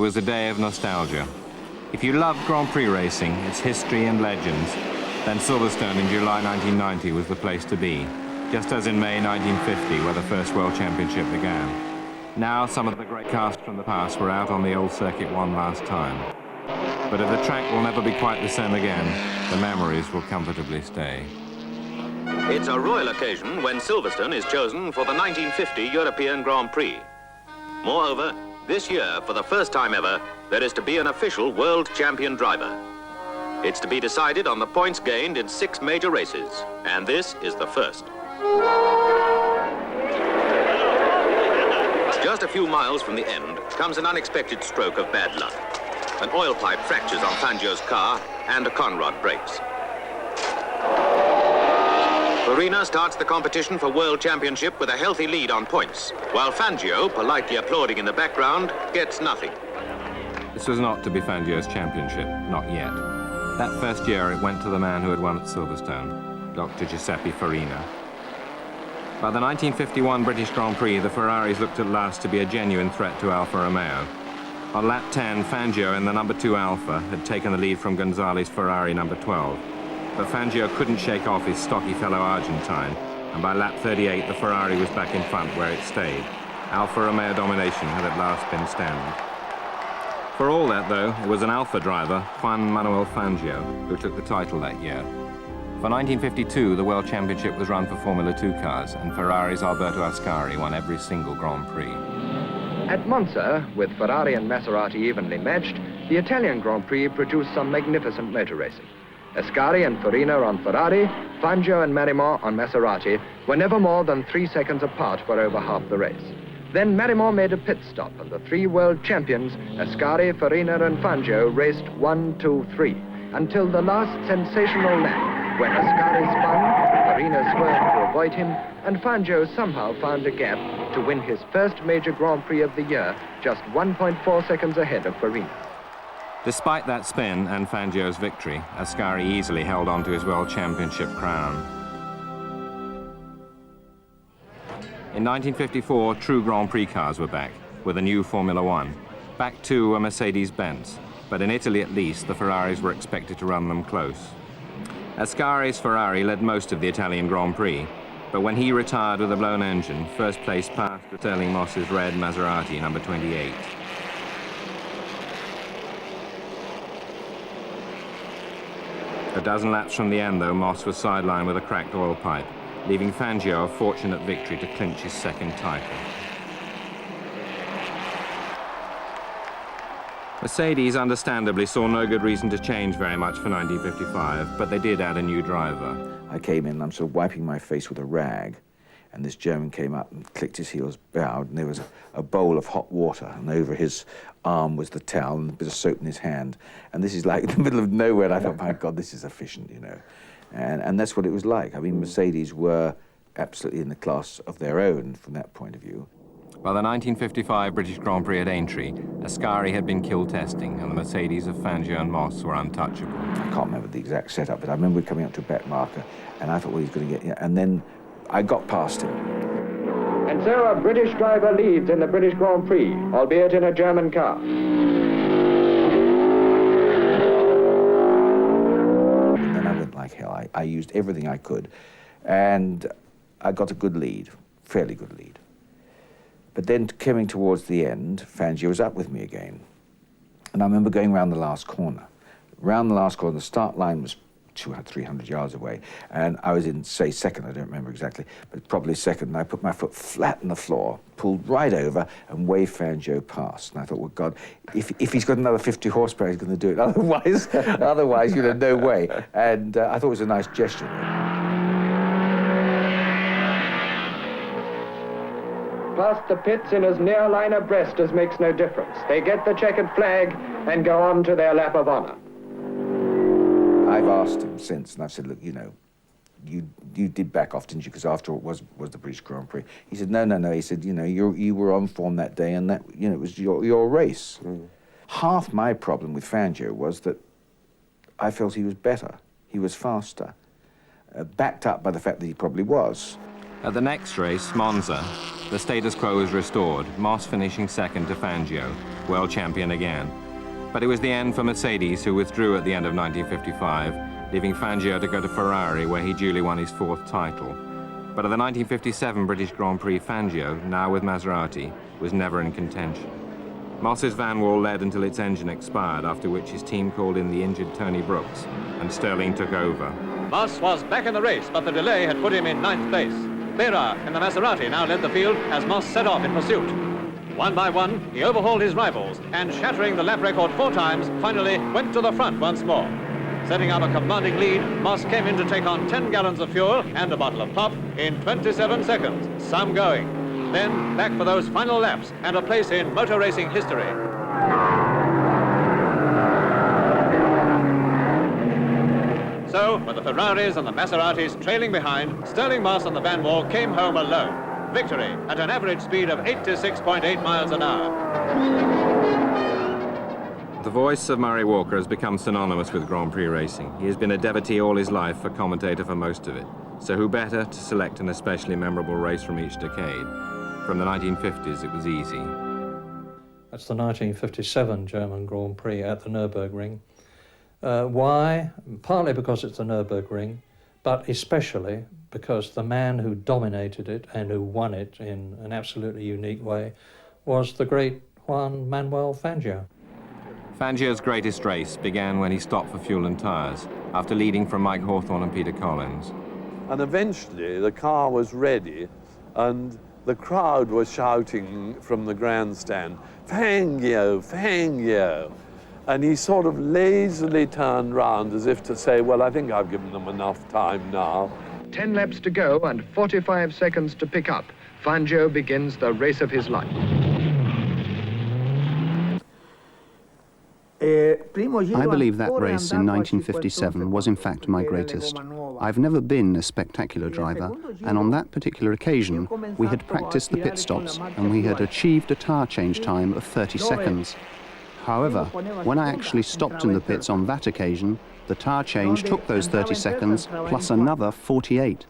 was a day of nostalgia. If you loved Grand Prix racing, its history and legends, then Silverstone in July 1990 was the place to be, just as in May 1950, where the first World Championship began. Now, some of the great cars from the past were out on the old circuit one last time. But if the track will never be quite the same again, the memories will comfortably stay. It's a royal occasion when Silverstone is chosen for the 1950 European Grand Prix. Moreover, this year, for the first time ever, there is to be an official world champion driver. It's to be decided on the points gained in 6 major races, and this is the first. Just a few miles from the end comes an unexpected stroke of bad luck. An oil pipe fractures on Fangio's car and a conrod breaks. Farina starts the competition for World Championship with a healthy lead on points, while Fangio, politely applauding in the background, gets nothing. This was not to be Fangio's championship, not yet. That first year it went to the man who had won at Silverstone, Dr. Giuseppe Farina. By the 1951 British Grand Prix, the Ferraris looked at last to be a genuine threat to Alfa Romeo. On lap 10, Fangio in the number 2 Alfa had taken the lead from Gonzalez's Ferrari number 12. But Fangio couldn't shake off his stocky fellow Argentine, and by lap 38 the Ferrari was back in front where it stayed. Alfa Romeo domination had at last been stemmed. For all that, though, it was an Alfa driver, Juan Manuel Fangio, who took the title that year. For 1952, the World Championship was run for Formula 2 cars, and Ferrari's Alberto Ascari won every single Grand Prix. At Monza, with Ferrari and Maserati evenly matched, the Italian Grand Prix produced some magnificent motor racing. Ascari and Farina on Ferrari, Fangio and Marimont on Maserati were never more than 3 seconds apart for over half the race. Then Marimont made a pit stop, and the 3 world champions, Ascari, Farina and Fangio, raced 1, 2, 3, until the last sensational lap, when Ascari spun, Farina swerved to avoid him, and Fangio somehow found a gap to win his first major Grand Prix of the year, just 1.4 seconds ahead of Farina. Despite that spin and Fangio's victory, Ascari easily held on to his World Championship crown. In 1954, true Grand Prix cars were back, with a new Formula One. Back too were Mercedes-Benz, but in Italy at least, the Ferraris were expected to run them close. Ascari's Ferrari led most of the Italian Grand Prix, but when he retired with a blown engine, first place passed to Sterling Moss's red Maserati, number 28. A dozen laps from the end, though, Moss was sidelined with a cracked oil pipe, leaving Fangio a fortunate victory to clinch his second title. Mercedes, understandably, saw no good reason to change very much for 1955, but they did add a new driver. I came in and I'm sort of wiping my face with a rag, and this German came up and clicked his heels, bowed, and there was a bowl of hot water, and over his arm was the towel and a bit of soap in his hand. And this is like in the middle of nowhere, and I thought, my God, this is efficient, you know. And that's what it was like. I mean, Mercedes were absolutely in the class of their own from that point of view. By the 1955 British Grand Prix at Aintree, Ascari had been kill testing, and the Mercedes of Fangio and Moss were untouchable. I can't remember the exact setup, but I remember coming up to a back marker, and I thought, well, he's going to get, and then I got past him. And so a British driver leads in the British Grand Prix, albeit in a German car. And then I went like hell. I used everything I could, and I got a good lead, fairly good lead. But then coming towards the end, Fangio was up with me again. And I remember going round the last corner. Round the last corner, the start line was 200, 300 yards away. And I was in, say, second, I don't remember exactly, but probably second. And I put my foot flat on the floor, pulled right over, and waved Fangio past. And I thought, well, God, if he's got another 50 horsepower, he's going to do it. Otherwise, you know, no way. And I thought it was a nice gesture. Past the pits in as near line abreast as makes no difference. They get the checkered flag and go on to their lap of honor. I've asked him since, and I've said, look, you know, you did back off, didn't you? Because after all, it was the British Grand Prix. He said, no. He said, you know, you were on form that day, and that, you know, it was your race. Mm. Half my problem with Fangio was that I felt he was better, he was faster, backed up by the fact that he probably was. At the next race, Monza, the status quo was restored, Moss finishing second to Fangio, world champion again. But it was the end for Mercedes, who withdrew at the end of 1955, leaving Fangio to go to Ferrari, where he duly won his 4th title. But at the 1957 British Grand Prix, Fangio, now with Maserati, was never in contention. Moss's Van Wall led until its engine expired, after which his team called in the injured Tony Brooks, and Sterling took over. Moss was back in the race, but the delay had put him in 9th place. Bera in the Maserati now led the field as Moss set off in pursuit. One by one, he overhauled his rivals, and shattering the lap record 4 times, finally went to the front once more. Setting up a commanding lead, Moss came in to take on 10 gallons of fuel and a bottle of pop in 27 seconds. Some going. Then back for those final laps and a place in motor racing history. So, with the Ferraris and the Maseratis trailing behind, Sterling Moss and the Van Wall came home alone. Victory at an average speed of 86.8 miles an hour. The voice of Murray Walker has become synonymous with Grand Prix racing. He has been a devotee all his life, a commentator for most of it. So who better to select an especially memorable race from each decade? From the 1950s, it was easy. That's the 1957 German Grand Prix at the Nürburgring. Why? Partly because it's the Nürburgring, but especially because the man who dominated it and who won it in an absolutely unique way was the great Juan Manuel Fangio. Fangio's greatest race began when he stopped for fuel and tyres, after leading from Mike Hawthorne and Peter Collins. And eventually the car was ready and the crowd was shouting from the grandstand, "Fangio, Fangio." And he sort of lazily turned round as if to say, well, I think I've given them enough time now. 10 laps to go and 45 seconds to pick up. Fangio begins the race of his life. I believe that race in 1957 was in fact my greatest. I've never been a spectacular driver, and on that particular occasion we had practiced the pit stops and we had achieved a tyre change time of 30 seconds. However, when I actually stopped in the pits on that occasion, the tyre change took those 30 seconds plus another 48.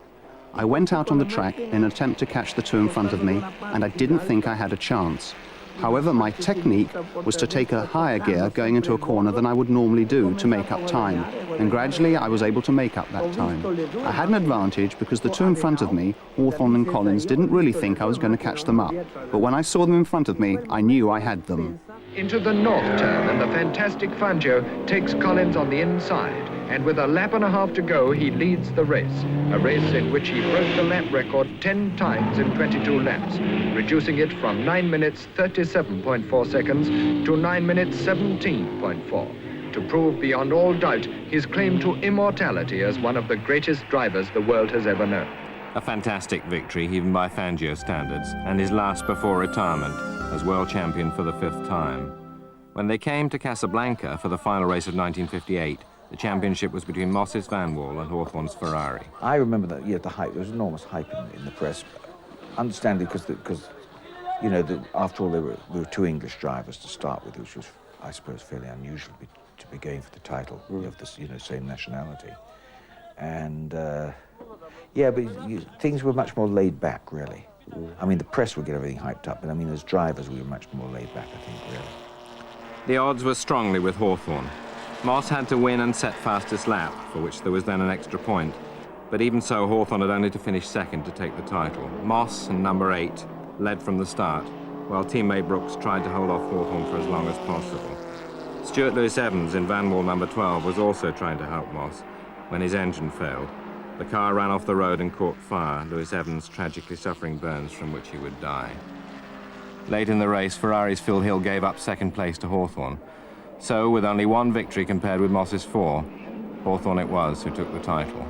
I went out on the track in an attempt to catch the two in front of me, and I didn't think I had a chance. However, my technique was to take a higher gear going into a corner than I would normally do to make up time, and gradually I was able to make up that time. I had an advantage because the two in front of me, Hawthorne and Collins, didn't really think I was going to catch them up, but when I saw them in front of me, I knew I had them. Into the north turn, and the fantastic Fangio takes Collins on the inside, and with a lap and a half to go, he leads the race, a race in which he broke the lap record 10 times in 22 laps, reducing it from 9 minutes 37.4 seconds to 9 minutes 17.4, to prove beyond all doubt his claim to immortality as one of the greatest drivers the world has ever known. A fantastic victory, even by Fangio standards, and his last before retirement as world champion for the 5th time. When they came to Casablanca for the final race of 1958, the championship was between Moss's Van Wall and Hawthorne's Ferrari. I remember that, yeah, the hype. There was enormous hype in the press, understandably because you know, after all, there were two English drivers to start with, which was, I suppose, fairly unusual to be going for the title of this, you know, same nationality. And yeah, but things were much more laid back, really. I mean, the press would get everything hyped up, but I mean, as drivers, we were much more laid back, I think, really. The odds were strongly with Hawthorne. Moss had to win and set fastest lap, for which there was then an extra point. But even so, Hawthorne had only to finish second to take the title. Moss and number 8 led from the start, while teammate Brooks tried to hold off Hawthorne for as long as possible. Stuart Lewis-Evans in Van Wall number 12 was also trying to help Moss when his engine failed. The car ran off the road and caught fire, Lewis-Evans tragically suffering burns from which he would die. Late in the race, Ferrari's Phil Hill gave up second place to Hawthorne. So, with only one victory compared with Moss's 4, Hawthorne it was who took the title.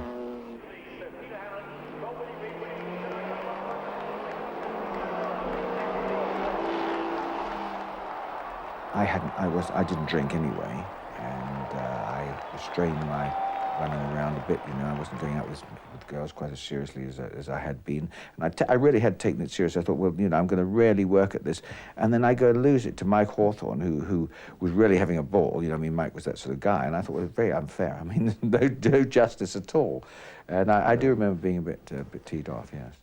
I didn't drink anyway, and I restrained my running around a bit, you know. I wasn't going out with girls quite as seriously as I had been. And I really had taken it seriously. I thought, well, you know, I'm going to really work at this. And then I go and lose it to Mike Hawthorne, who was really having a ball. You know, I mean, Mike was that sort of guy. And I thought, well, it was very unfair. I mean, no justice at all. And I do remember being a bit teed off, yes.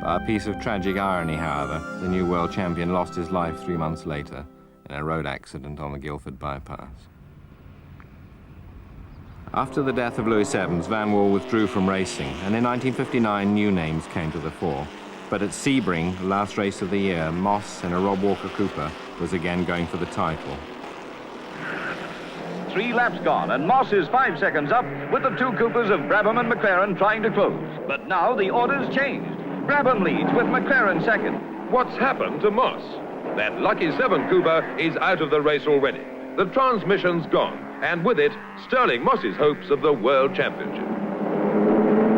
By a piece of tragic irony, however, the new world champion lost his life 3 months later in a road accident on the Guildford bypass. After the death of Lewis Evans, Van Wall withdrew from racing, and in 1959 new names came to the fore. But at Sebring, the last race of the year, Moss in a Rob Walker Cooper was again going for the title. 3 laps gone, and Moss is 5 seconds up with the 2 Coopers of Brabham and McLaren trying to close. But now the order's changed. Brabham leads with McLaren second. What's happened to Moss? That lucky 7 Cooper is out of the race already. The transmission's gone, and with it, Sterling Moss's hopes of the World Championship.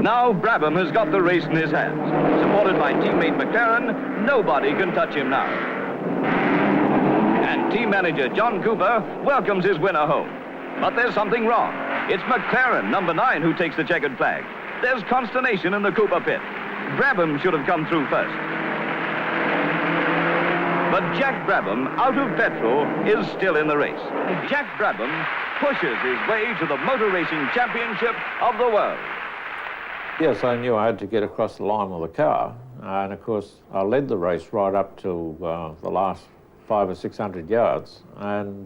Now Brabham has got the race in his hands. Supported by teammate McLaren, nobody can touch him now. And team manager John Cooper welcomes his winner home. But there's something wrong. It's McLaren, number 9, who takes the checkered flag. There's consternation in the Cooper pit. Brabham should have come through first. But Jack Brabham, out of petrol, is still in the race. Jack Brabham pushes his way to the Motor Racing Championship of the world. Yes, I knew I had to get across the line with the car, and of course I led the race right up to the last 500 or 600 yards, and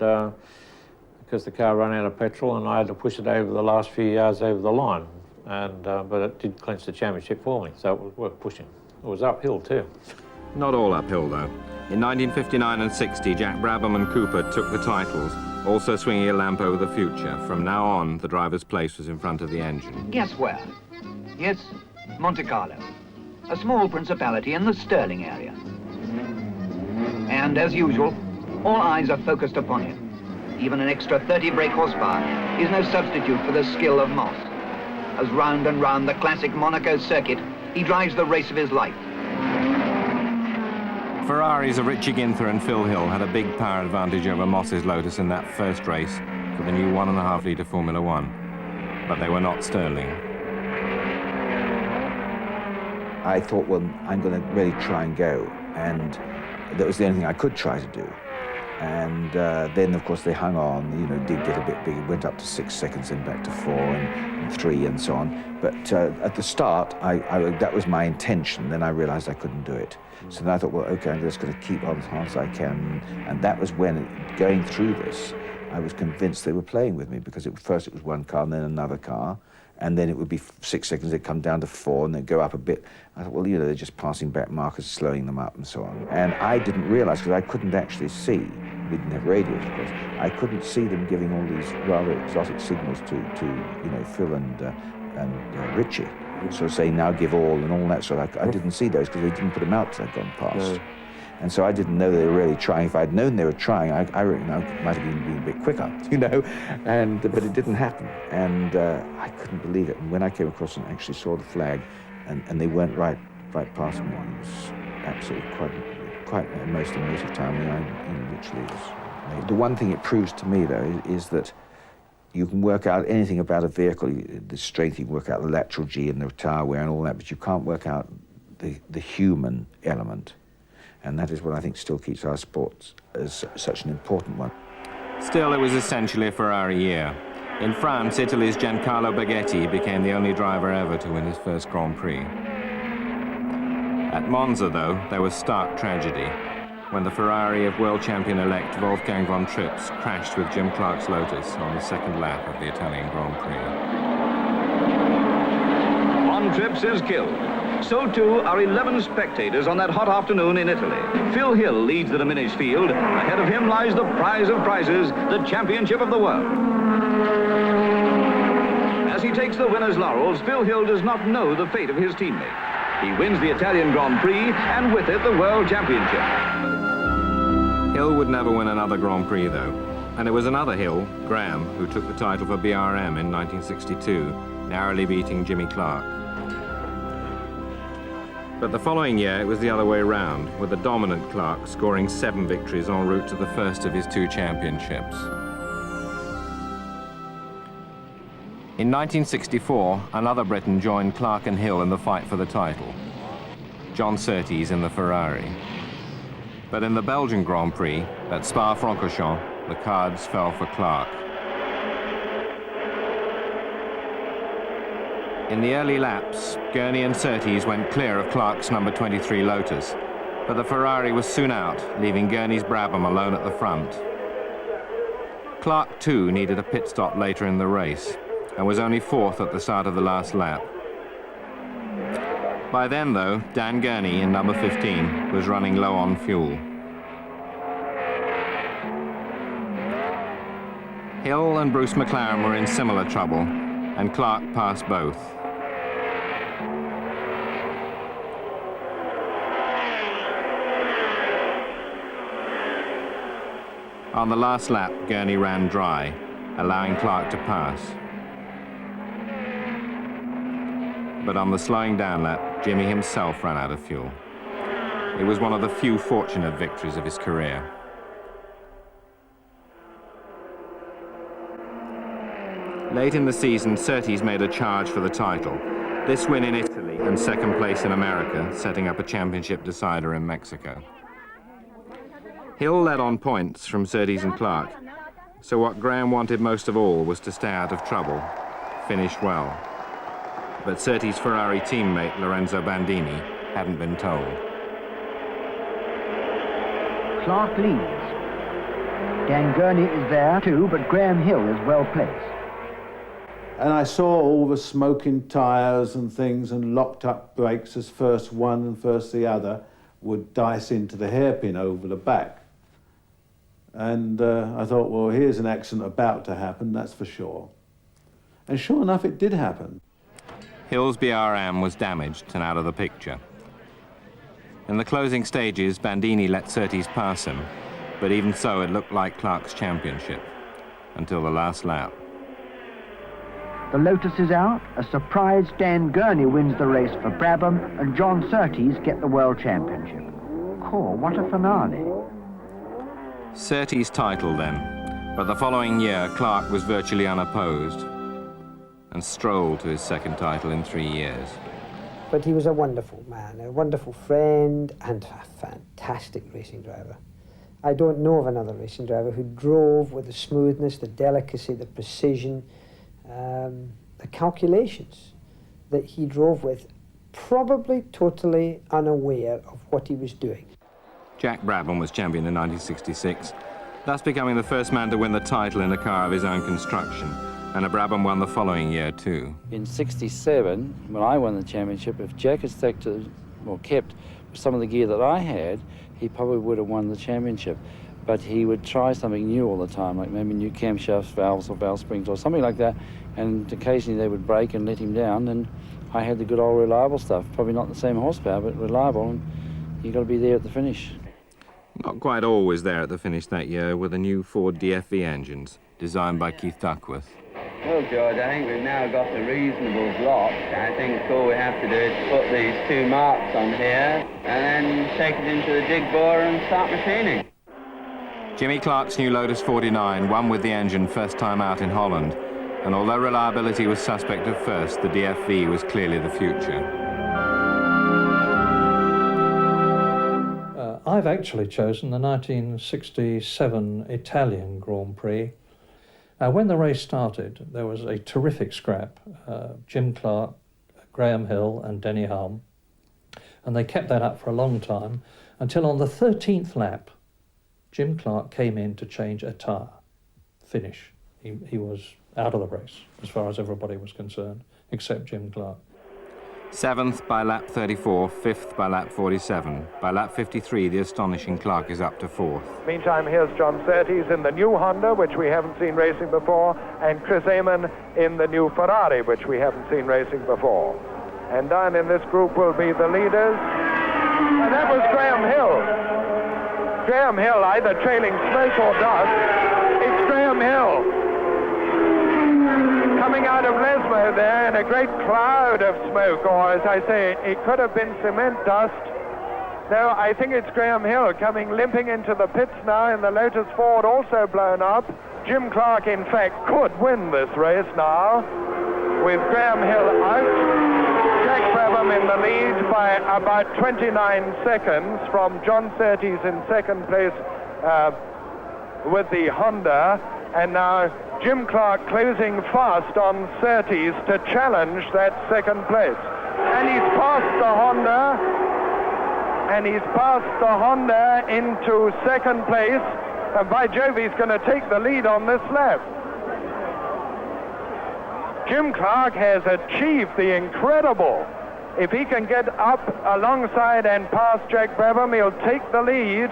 because the car ran out of petrol, and I had to push it over the last few yards over the line, and but it did clinch the championship for me, so it was worth pushing. It was uphill too. Not all uphill, though. In 1959 and 60, Jack Brabham and Cooper took the titles, also swinging a lamp over the future. From now on, the driver's place was in front of the engine. Guess where? Yes, Monte Carlo, a small principality in the Stirling area. And as usual, all eyes are focused upon him. Even an extra 30 brake horsepower is no substitute for the skill of Moss. As round and round the classic Monaco circuit, he drives the race of his life. Ferraris of Richie Ginther and Phil Hill had a big power advantage over Moss's Lotus in that first race for the new 1.5-litre Formula One. But they were not Stirling. I thought, well, I'm going to really try and go, and that was the only thing I could try to do. And then, of course, they hung on, you know, did get a bit big, went up to 6 seconds, then back to 4 and 3 and so on. But at the start, that was my intention. Then I realized I couldn't do it. So then I thought, well, okay, I'm just going to keep on as hard as I can. And that was when, going through this, I was convinced they were playing with me, because first it was one car and then another car. And then it would be 6 seconds, they'd come down to 4, and they'd go up a bit. I thought, well, you know, they're just passing back markers, slowing them up and so on. And I didn't realize, because I couldn't actually see, we didn't have radios, of course, I couldn't see them giving all these rather exotic signals to you know, Phil and Richie. So saying, now give all and all that sort of, I didn't see those because they didn't put them out till I'd gone past. No. And so I didn't know they were really trying. If I'd known they were trying, I reckon I might have been a bit quicker, you know, but it didn't happen. And I couldn't believe it. And when I came across and actually saw the flag, and they went right past me, it was absolutely quite a most emotive time. I mean, literally was. The one thing it proves to me, though, is that you can work out anything about a vehicle, the strength, you can work out the lateral G and the tire wear and all that, but you can't work out the human element. And that is what I think still keeps our sports as such an important one. Still, it was essentially a Ferrari year. In France, Italy's Giancarlo Baghetti became the only driver ever to win his first Grand Prix. At Monza, though, there was stark tragedy when the Ferrari of world champion-elect Wolfgang von Trips crashed with Jim Clark's Lotus on the second lap of the Italian Grand Prix. Von Trips is killed. So too are 11 spectators on that hot afternoon in Italy. Phil Hill leads the diminished field. Ahead of him lies the prize of prizes, the championship of the world. As he takes the winner's laurels, Phil Hill does not know the fate of his teammate. He wins the Italian Grand Prix, and with it the World Championship. Hill would never win another Grand Prix, though. And it was another Hill, Graham, who took the title for BRM in 1962, narrowly beating Jimmy Clark. But the following year, it was the other way round, with the dominant Clark scoring 7 victories en route to the first of his 2 championships. In 1964, another Briton joined Clark and Hill in the fight for the title, John Surtees in the Ferrari. But in the Belgian Grand Prix, at Spa-Francorchamps, the cards fell for Clark. In the early laps, Gurney and Surtees went clear of Clark's number 23 Lotus, but the Ferrari was soon out, leaving Gurney's Brabham alone at the front. Clark, too, needed a pit stop later in the race, and was only fourth at the start of the last lap. By then, though, Dan Gurney, in number 15, was running low on fuel. Hill and Bruce McLaren were in similar trouble, and Clark passed both. On the last lap, Gurney ran dry, allowing Clark to pass. But on the slowing down lap, Jimmy himself ran out of fuel. It was one of the few fortunate victories of his career. Late in the season, Surtees made a charge for the title. This win in Italy and second place in America, setting up a championship decider in Mexico. Hill led on points from Surtees and Clark, so what Graham wanted most of all was to stay out of trouble, finish well. But Surtees' Ferrari teammate Lorenzo Bandini hadn't been told. Clark leads. Dan Gurney is there too, but Graham Hill is well placed. And I saw all the smoking tyres and things and locked up brakes as first one and first the other would dice into the hairpin over the back. And I thought, well, here's an accident about to happen, that's for sure. And sure enough, it did happen. Hill's BRM was damaged and out of the picture. In the closing stages, Bandini let Surtees pass him, but even so, it looked like Clark's championship until the last lap. The Lotus is out. A surprise Dan Gurney wins the race for Brabham, and John Surtees get the World Championship. Cool, what a finale. Surtees' title then, but the following year, Clark was virtually unopposed and strolled to his second title in 3 years. But he was a wonderful man, a wonderful friend, and a fantastic racing driver. I don't know of another racing driver who drove with the smoothness, the delicacy, the precision, the calculations that he drove with, probably totally unaware of what he was doing. Jack Brabham was champion in 1966, thus becoming the first man to win the title in a car of his own construction, and a Brabham won the following year too. In '67, when I won the championship, if Jack had stuck to, or kept some of the gear that I had, he probably would have won the championship. But he would try something new all the time, like maybe new camshafts, valves, or valve springs, or something like that, and occasionally they would break and let him down, and I had the good old reliable stuff, probably not the same horsepower, but reliable, and you've got to be there at the finish. Not quite always there at the finish that year were the new Ford DFV engines, designed by Keith Duckworth. Well, George, I think we've now got a reasonable block. I think all we have to do is put these two marks on here and then take it into the dig bore and start machining. Jimmy Clark's new Lotus 49 won with the engine first time out in Holland, and although reliability was suspect at first, the DFV was clearly the future. I've actually chosen the 1967 Italian Grand Prix. When the race started, there was a terrific scrap, Jim Clark, Graham Hill and Denny Hulme, and they kept that up for a long time until on the 13th lap, Jim Clark came in to change a tyre. Finish. He was out of the race, as far as everybody was concerned, except Jim Clark. 7th by lap 34, 5th by lap 47. By lap 53, the astonishing Clark is up to 4th. Meantime, here's John Surtees in the new Honda, which we haven't seen racing before, and Chris Amon in the new Ferrari, which we haven't seen racing before. And down in this group will be the leaders, and that was Graham Hill. Graham Hill either trailing smoke or dust. It's Graham Hill coming out of Lesmo there in a great cloud of smoke, or as I say, it could have been cement dust. No, I think it's Graham Hill coming limping into the pits now, and the Lotus Ford also blown up. Jim Clark, in fact, could win this race now, with Graham Hill out. Jack Brabham in the lead by about 29 seconds from John Surtees in second place with the Honda. And now Jim Clark closing fast on Surtees to challenge that second place. And he's passed the Honda, into second place. And by Jove, he's going to take the lead on this lap. Jim Clark has achieved the incredible. If he can get up alongside and pass Jack Brabham, he'll take the lead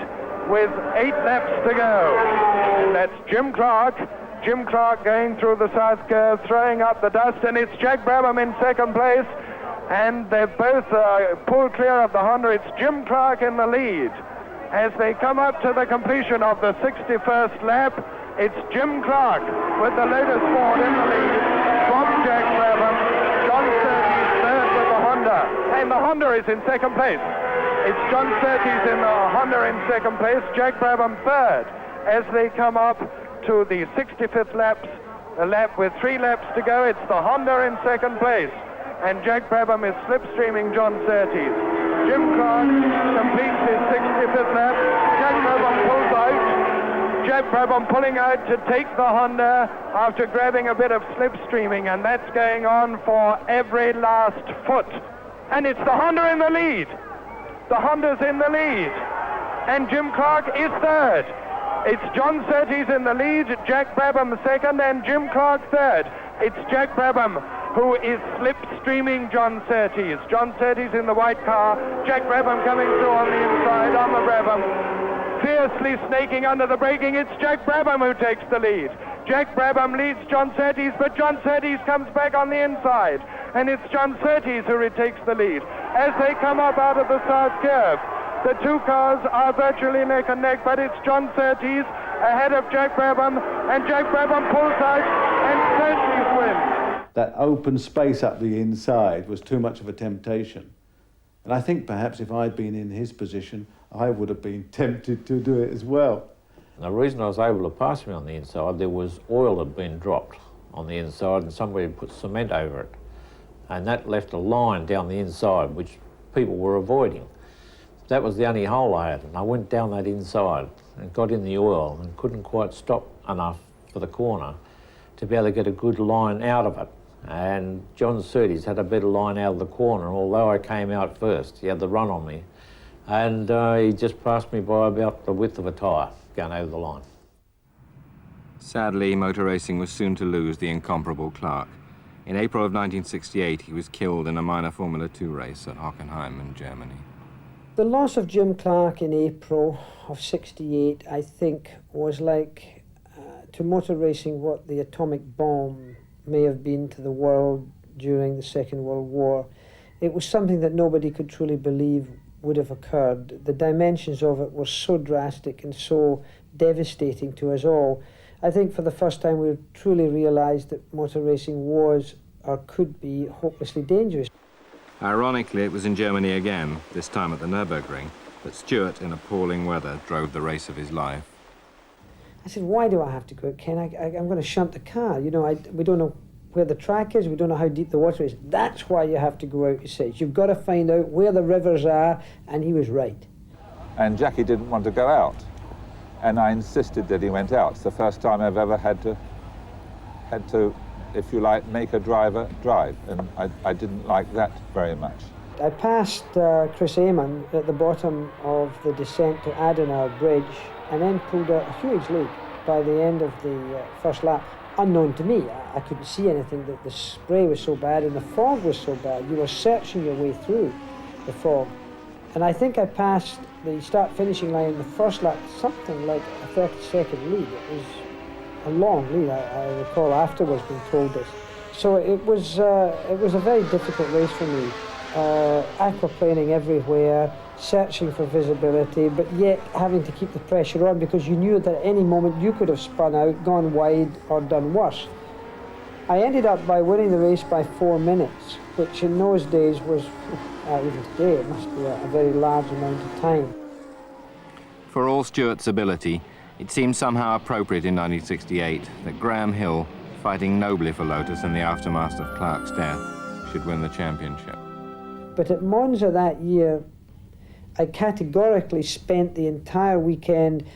with 8 laps to go. That's Jim Clark. Jim Clark going through the south curve, throwing up the dust, and it's Jack Brabham in second place. And they're both pulled clear of the Honda. It's Jim Clark in the lead. As they come up to the completion of the 61st lap, it's Jim Clark with the Lotus Ford in the lead from Jack Brabham. John Surtees third with the Honda. And the Honda is in second place. It's John Surtees in the Honda in second place, Jack Brabham third. As they come up to the 65th lap, a lap with 3 laps to go, it's the Honda in second place. And Jack Brabham is slipstreaming John Surtees. Jim Clark completes his 65th lap. Jack Brabham pulls out. Jack Brabham pulling out to take the Honda after grabbing a bit of slipstreaming, and that's going on for every last foot. And it's the Honda in the lead. The Honda's in the lead. And Jim Clark is third. It's John Surtees in the lead, Jack Brabham second, and Jim Clark third. It's Jack Brabham who is slipstreaming John Surtees. John Surtees in the white car, Jack Brabham coming through on the inside on the Brabham. Fiercely snaking under the braking, it's Jack Brabham who takes the lead. Jack Brabham leads John Surtees, but John Surtees comes back on the inside, and it's John Surtees who retakes the lead. As they come up out of the south curve, the two cars are virtually neck and neck, but it's John Surtees ahead of Jack Brabham, and Jack Brabham pulls out, and Surtees wins. That open space up the inside was too much of a temptation. And I think perhaps if I'd been in his position, I would have been tempted to do it as well. And the reason I was able to pass him on the inside, there was oil had been dropped on the inside and somebody had put cement over it. And that left a line down the inside, which people were avoiding. That was the only hole I had, and I went down that inside and got in the oil and couldn't quite stop enough for the corner to be able to get a good line out of it. And John Surtees had a better line out of the corner, although I came out first. He had the run on me. And he just passed me by about the width of a tyre going over the line. Sadly, motor racing was soon to lose the incomparable Clark. In April of 1968, he was killed in a minor Formula 2 race at Hockenheim in Germany. The loss of Jim Clark in April of '68, I think, was like to motor racing what the atomic bomb may have been to the world during the Second World War. It was something that nobody could truly believe would have occurred. The dimensions of it were so drastic and so devastating to us all. I think for the first time we truly realised that motor racing was or could be hopelessly dangerous. Ironically, it was in Germany again, this time at the Nürburgring, that Stewart, in appalling weather, drove the race of his life. I said, why do I have to go out, Ken? I'm going to shunt the car. You know, we don't know where the track is. We don't know how deep the water is. That's why you have to go out, he says. You've got to find out where the rivers are, and he was right. And Jackie didn't want to go out, and I insisted that he went out. It's the first time I've ever had to, if you like, make a driver drive, and I didn't like that very much. I passed Chris Amon at the bottom of the descent to Adenauer Bridge, and then pulled out a huge lead by the end of the first lap. Unknown to me, I couldn't see anything. The spray was so bad and the fog was so bad. You were searching your way through the fog. And I think I passed the start-finishing line in the first lap, something like a 30-second lead. It was a long lead. I recall afterwards being told this. So it was a very difficult race for me. Aquaplaning everywhere, searching for visibility, but yet having to keep the pressure on because you knew that at any moment you could have spun out, gone wide, or done worse. I ended up by winning the race by 4 minutes, which in those days was, even today, it must be a very large amount of time. For all Stewart's ability, it seemed somehow appropriate in 1968 that Graham Hill, fighting nobly for Lotus in the aftermath of Clark's death, should win the championship. But at Monza that year, I categorically spent the entire weekend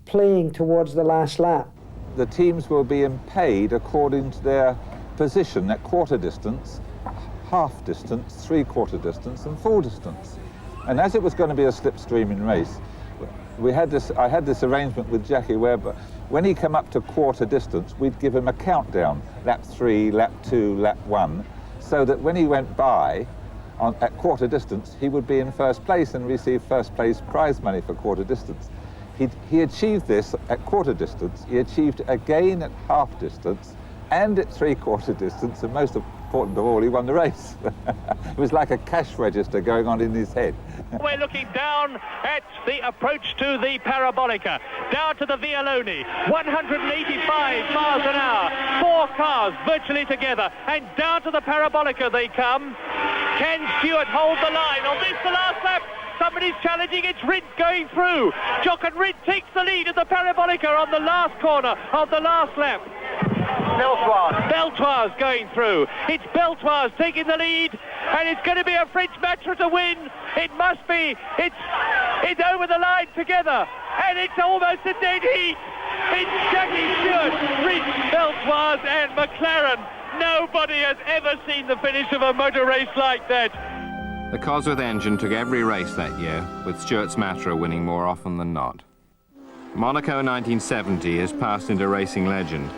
playing towards the last lap. the teams were being paid according to their position at quarter distance, half distance, three-quarter distance, and full distance. And as it was going to be a slipstreaming race, I had this arrangement with Jackie whereby when he came up to quarter distance, we'd give him a countdown, lap 3, lap 2, lap 1, so that when he went by at quarter distance, he would be in first place and receive first place prize money for quarter distance. He achieved this at quarter distance, he achieved it again at half distance, and at three-quarter distance, and most important of all, he won the race. It was like a cash register going on in his head. We're looking down at the approach to the Parabolica, down to the Vialoni, 185 miles an hour, 4 cars virtually together, and down to the Parabolica they come. Can Stewart hold the line on this, the last lap? Somebody's challenging, it's Rindt going through. Jock and Rindt takes the lead at the Parabolica on the last corner of the last lap. Beltoise going through. It's Beltoise taking the lead, and it's going to be a French matcher to win. It must be. It's over the line together, and it's almost a dead heat. It's Jackie Stewart, Rindt, Beltoise, and McLaren. Nobody has ever seen the finish of a motor race like that. The Cosworth engine took every race that year, with Stewart's Matra winning more often than not. Monaco 1970 has passed into racing legend.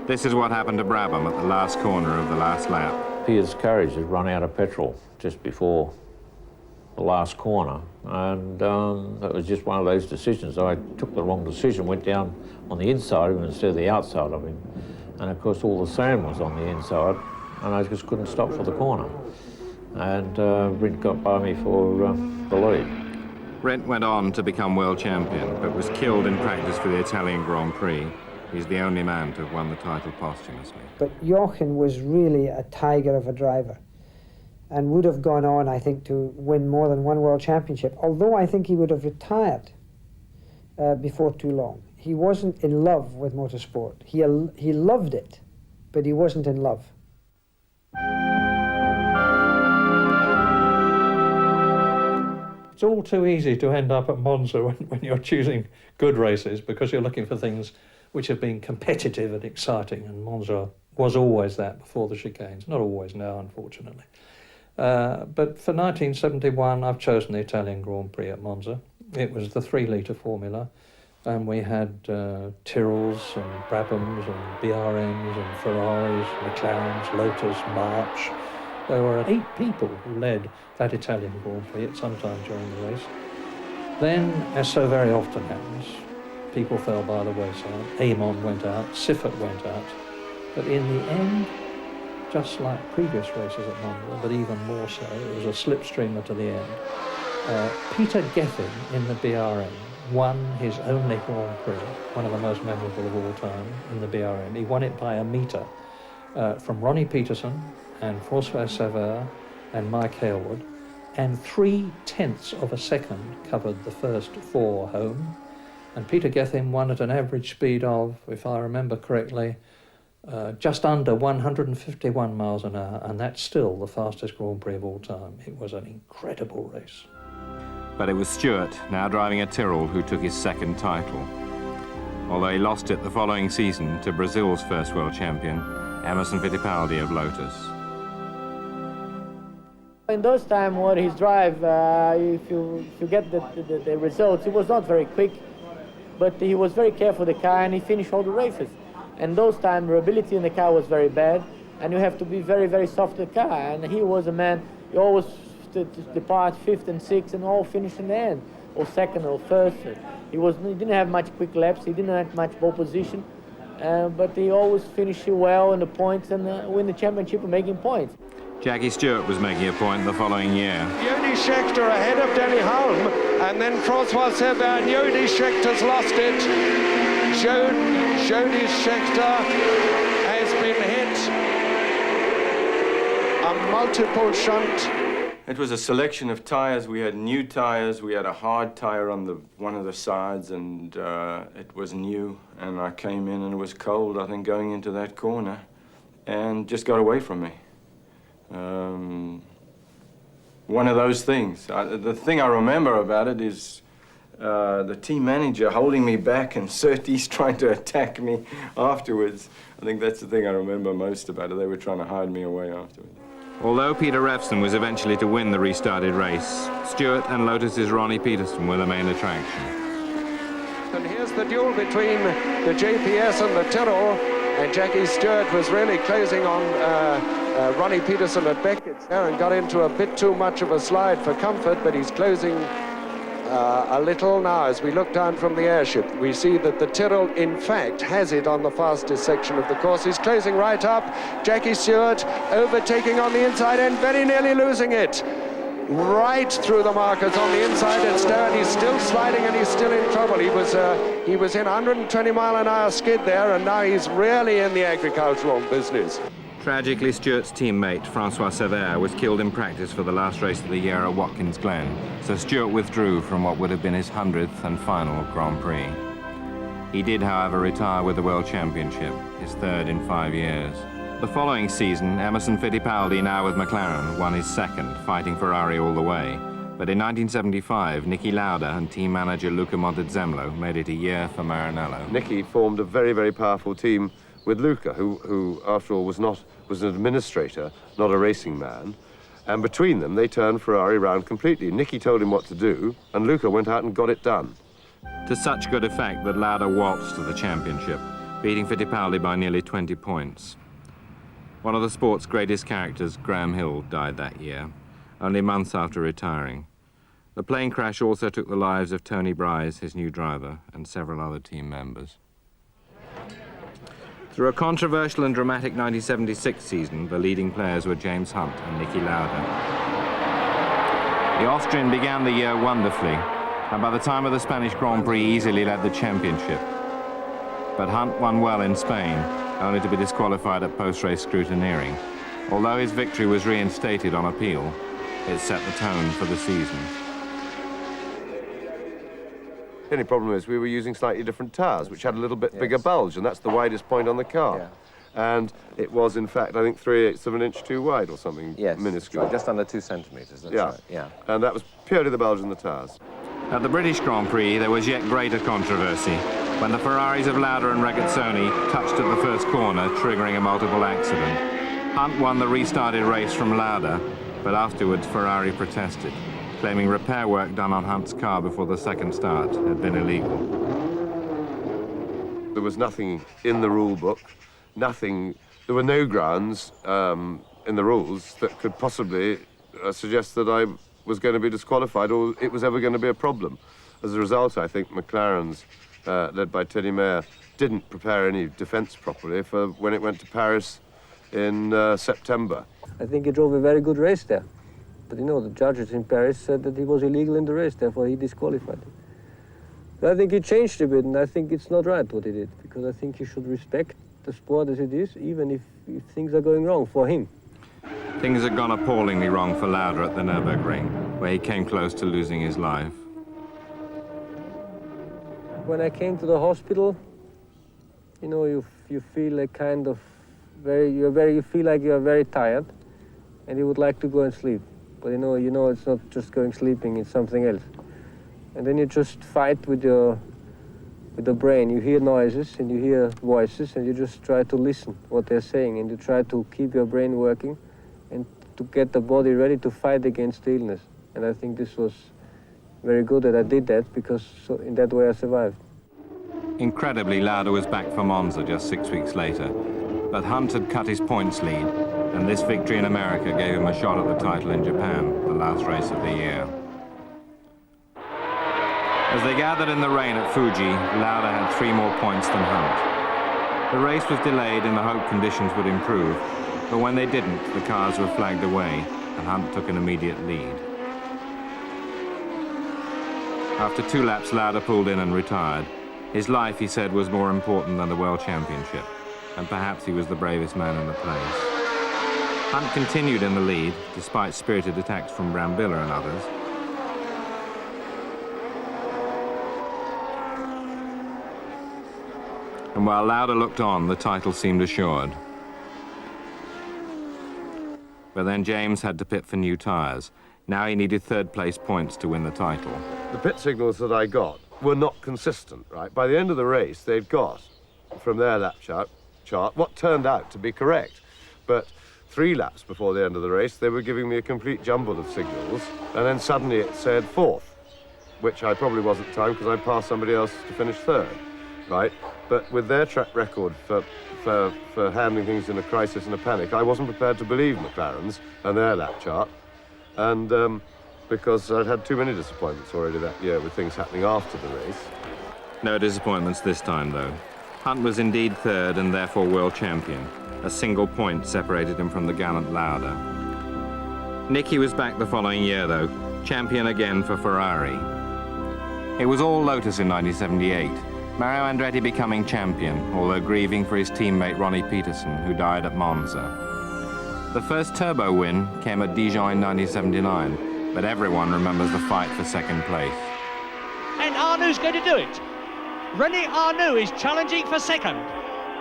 This is what happened to Brabham at the last corner of the last lap. Pierre's carriage had run out of petrol just before the last corner, and that was just one of those decisions. I took the wrong decision, went down on the inside of him instead of the outside of him. And of course all the sand was on the inside, and I just couldn't stop for the corner. And Rindt got by me for the lead. Rindt went on to become world champion, but was killed in practice for the Italian Grand Prix. He's the only man to have won the title posthumously. But Jochen was really a tiger of a driver, and would have gone on, I think, to win more than one world championship, although I think he would have retired before too long. He wasn't in love with motorsport. He loved it, but he wasn't in love. It's all too easy to end up at Monza when you're choosing good races, because you're looking for things which have been competitive and exciting, and Monza was always that before the chicanes. Not always now, unfortunately. But for 1971, I've chosen the Italian Grand Prix at Monza. It was the 3-litre formula, and we had Tyrrells and Brabhams and BRMs and Ferraris, McLarens, Lotus, March. There were 8 people who led that Italian Grand Prix at some time during the race. Then, as so very often happens, people fell by the wayside. Amon went out, Siffert went out. But in the end, just like previous races at Monza, but even more so, it was a slipstreamer to the end. Peter Gethin in the BRM won his only Grand Prix, one of the most memorable of all time in the BRM. He won it by a metre from Ronnie Peterson and François Saveur and Mike Harewood, and 0.3 of a second covered the first 4 home. And Peter Gethin won at an average speed of, if I remember correctly, just under 151 miles an hour, and that's still the fastest Grand Prix of all time. It was an incredible race. But it was Stewart, now driving a Tyrrell, who took his second title. Although he lost it the following season to Brazil's first world champion, Emerson Fittipaldi of Lotus. In those times, what his drive, if you get the results, it was not very quick, but he was very careful with the car, and he finished all the races. And those times, durability in the car was very bad, and you have to be very, very soft with the car. And he was a man, he always depart 5th and 6th and all finish in the end, or 2nd or 1st. He didn't have much quick laps, he didn't have much pole position, but he always finished well in the points and win the championship and making points. Jackie Stewart was making a point the following year. Jody Scheckter ahead of Danny Hulme, and then Francois Sebert. Jody Schechter's lost it. Jody Scheckter has been hit. A multiple shunt. It was a selection of tires. We had new tires. We had a hard tire on one of the sides, and it was new. And I came in and it was cold, I think, going into that corner, and just got away from me. One of those things. The thing I remember about it is the team manager holding me back and Surtees trying to attack me afterwards. I think that's the thing I remember most about it. They were trying to hide me away afterwards. Although Peter Revson was eventually to win the restarted race, Stewart and Lotus's Ronnie Peterson were the main attraction. And here's the duel between the JPS and the Tyrrell, and Jackie Stewart was really closing on Ronnie Peterson at Beckett's there and got into a bit too much of a slide for comfort, but he's closing a little now. As we look down from the airship, we see that the Tyrrell, in fact, has it on the fastest section of the course. He's closing right up. Jackie Stewart overtaking on the inside and very nearly losing it. Right through the markers on the inside and Stewart. He's still sliding and he's still in trouble. He was in 120-mile-an-hour skid there, and now he's really in the agricultural business. Tragically, Stewart's teammate, Francois Sever, was killed in practice for the last race of the year at Watkins Glen, so Stewart withdrew from what would have been his 100th and final Grand Prix. He did, however, retire with the World Championship, his third in 5 years. The following season, Emerson Fittipaldi, now with McLaren, won his second, fighting Ferrari all the way. But in 1975, Niki Lauda and team manager Luca Montezemolo made it a year for Maranello. Niki formed a very, very powerful team with Luca, who after all was an administrator, not a racing man. And between them, they turned Ferrari round completely. Niki told him what to do, and Luca went out and got it done. To such good effect that Lauda waltzed to the championship, beating Fittipaldi by nearly 20 points. One of the sport's greatest characters, Graham Hill, died that year, only months after retiring. The plane crash also took the lives of Tony Bryce, his new driver, and several other team members. Through a controversial and dramatic 1976 season, the leading players were James Hunt and Niki Lauda. The Austrian began the year wonderfully, and by the time of the Spanish Grand Prix easily led the championship. But Hunt won well in Spain, only to be disqualified at post-race scrutineering. Although his victory was reinstated on appeal, it set the tone for the season. The only problem is we were using slightly different tyres, which had a little bit bigger bulge, and that's the widest point on the car. Yeah. And it was, in fact, I think 3/8 of an inch too wide or something, minuscule. Right, just under 2 centimetres, that's right. Yeah. And that was purely the bulge in the tyres. At the British Grand Prix, there was yet greater controversy when the Ferraris of Lauda and Regazzoni touched at the first corner, triggering a multiple accident. Hunt won the restarted race from Lauda, but afterwards Ferrari protested, claiming repair work done on Hunt's car before the second start had been illegal. There was nothing in the rule book, there were no grounds in the rules that could possibly suggest that I was going to be disqualified or it was ever going to be a problem. As a result, I think McLaren's, led by Teddy Mayer, didn't prepare any defence properly for when it went to Paris in September. I think he drove a very good race there. But you know, the judges in Paris said that he was illegal in the race, therefore he disqualified him. But I think he changed a bit, and I think it's not right what he did, because I think he should respect the sport as it is, even if things are going wrong for him. Things had gone appallingly wrong for Lauda at the Nürburgring, where he came close to losing his life. When I came to the hospital, you know, you feel a kind of you feel like you are very tired, and you would like to go and sleep. But you know it's not just going sleeping, it's something else. And then you just fight with the brain. You hear noises and you hear voices and you just try to listen what they're saying, and you try to keep your brain working and to get the body ready to fight against the illness. And I think this was very good that I did that, because in that way I survived. Incredibly, Lauda was back for Monza just 6 weeks later, but Hunt had cut his points lead, and this victory in America gave him a shot at the title in Japan, the last race of the year. As they gathered in the rain at Fuji, Lauda had 3 more points than Hunt. The race was delayed in the hope conditions would improve, but when they didn't, the cars were flagged away, and Hunt took an immediate lead. After 2 laps, Lauda pulled in and retired. His life, he said, was more important than the World Championship, and perhaps he was the bravest man in the place. Hunt continued in the lead, despite spirited attacks from Brambilla and others. And while Lauda looked on, the title seemed assured. But then James had to pit for new tyres. Now he needed third-place points to win the title. The pit signals that I got were not consistent, right? By the end of the race, they'd got, from their lap chart, what turned out to be correct. But 3 laps before the end of the race, they were giving me a complete jumble of signals, and then suddenly it said 4th, which I probably wasn't timed because I passed somebody else to finish 3rd, right? But with their track record for handling things in a crisis and a panic, I wasn't prepared to believe McLaren's and their lap chart, and because I'd had too many disappointments already that year with things happening after the race. No disappointments this time, though. Hunt was indeed 3rd and therefore world champion. A single point separated him from the gallant Lauda. Nicky was back the following year, though, champion again for Ferrari. It was all Lotus in 1978, Mario Andretti becoming champion, although grieving for his teammate Ronnie Peterson, who died at Monza. The first turbo win came at Dijon in 1979, but everyone remembers the fight for second place. And Arnou's going to do it. René Arnoux is challenging for second